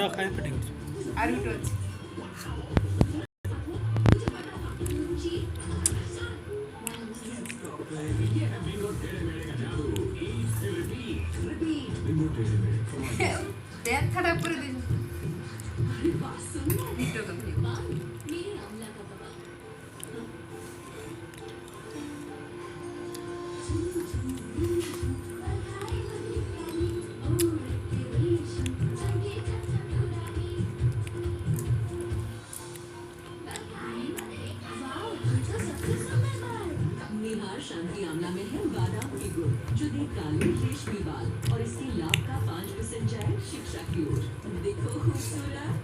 রাখাই পেটে গেছে। আর দুটো আছে। ব্যথাটা করে দিন দুটো কথা निहार शांति आमला में है बादाम की गुड़ जो दे काले रेशमी बाल और इसके लाभ का 5% जाए शिक्षा की ओर। देखो खूबसूरत